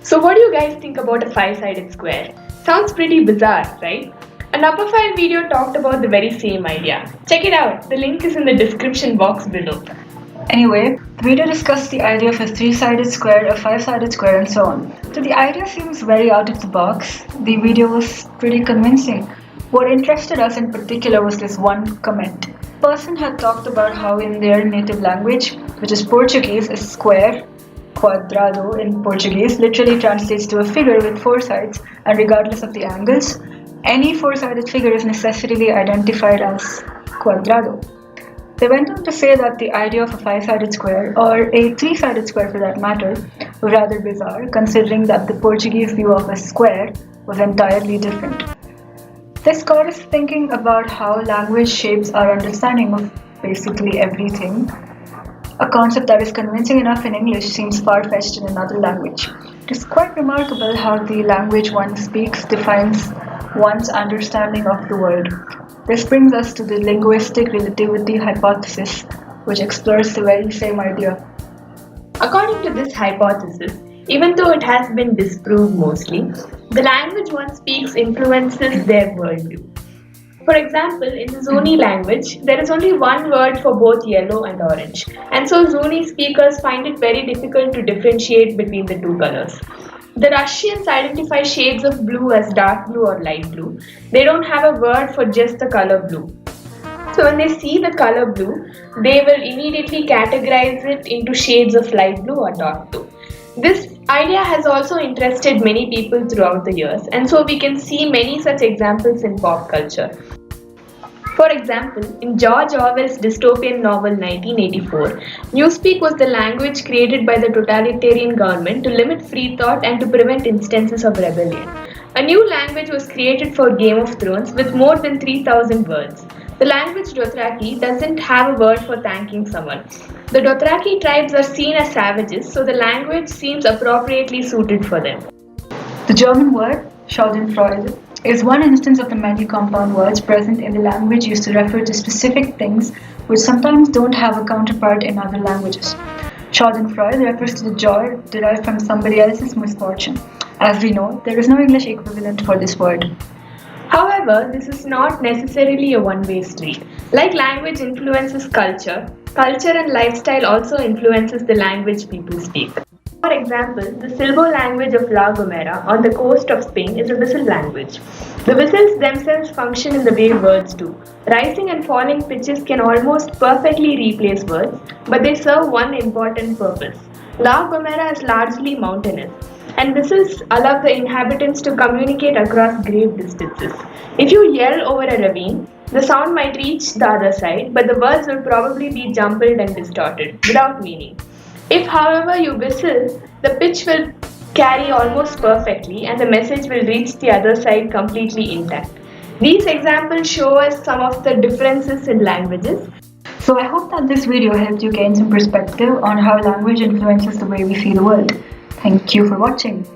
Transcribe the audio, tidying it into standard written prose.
So what do you guys think about a five-sided square? Sounds pretty bizarre, right? An upper file video talked about the very same idea. Check it out, the link is in the description box below. Anyway, the video discussed the idea of a three-sided square, a five-sided square, and so on. So the idea seems very out of the box. The video was pretty convincing. What interested us in particular was this one comment. The person had talked about how in their native language, which is Portuguese, a square, quadrado in Portuguese, literally translates to a figure with four sides, and regardless of the angles, any four-sided figure is necessarily identified as quadrado. They went on to say that the idea of a five-sided square, or a three-sided square for that matter, was rather bizarre, considering that the Portuguese view of a square was entirely different. This got us thinking about how language shapes our understanding of basically everything. A concept that is convincing enough in English seems far-fetched in another language. It is quite remarkable how the language one speaks defines one's understanding of the world. This brings us to the linguistic relativity hypothesis, which explores the very same idea. According to this hypothesis, even though it has been disproved mostly, the language one speaks influences their worldview. For example, in the Zuni language, there is only one word for both yellow and orange, and so Zuni speakers find it very difficult to differentiate between the two colors. The Russians identify shades of blue as dark blue or light blue. They don't have a word for just the color blue. So when they see the color blue, they will immediately categorize it into shades of light blue or dark blue. This idea has also interested many people throughout the years, and so we can see many such examples in pop culture. For example, in George Orwell's dystopian novel 1984, Newspeak was the language created by the totalitarian government to limit free thought and to prevent instances of rebellion. A new language was created for Game of Thrones with more than 3,000 words. The language Dothraki doesn't have a word for thanking someone. The Dothraki tribes are seen as savages, so the language seems appropriately suited for them. The German word, Schadenfreude, is one instance of the many compound words present in the language used to refer to specific things which sometimes don't have a counterpart in other languages. Schadenfreude refers to the joy derived from somebody else's misfortune. As we know, there is no English equivalent for this word. However, this is not necessarily a one-way street. Like language influences culture, culture and lifestyle also influences the language people speak. For example, the Silbo language of La Gomera on the coast of Spain is a whistle language. The whistles themselves function in the way words do. Rising and falling pitches can almost perfectly replace words, but they serve one important purpose. La Gomera is largely mountainous, and whistles allow the inhabitants to communicate across great distances. If you yell over a ravine, the sound might reach the other side, but the words will probably be jumbled and distorted, without meaning. If, however, you whistle, the pitch will carry almost perfectly and the message will reach the other side completely intact. These examples show us some of the differences in languages. So I hope that this video helped you gain some perspective on how language influences the way we see the world. Thank you for watching.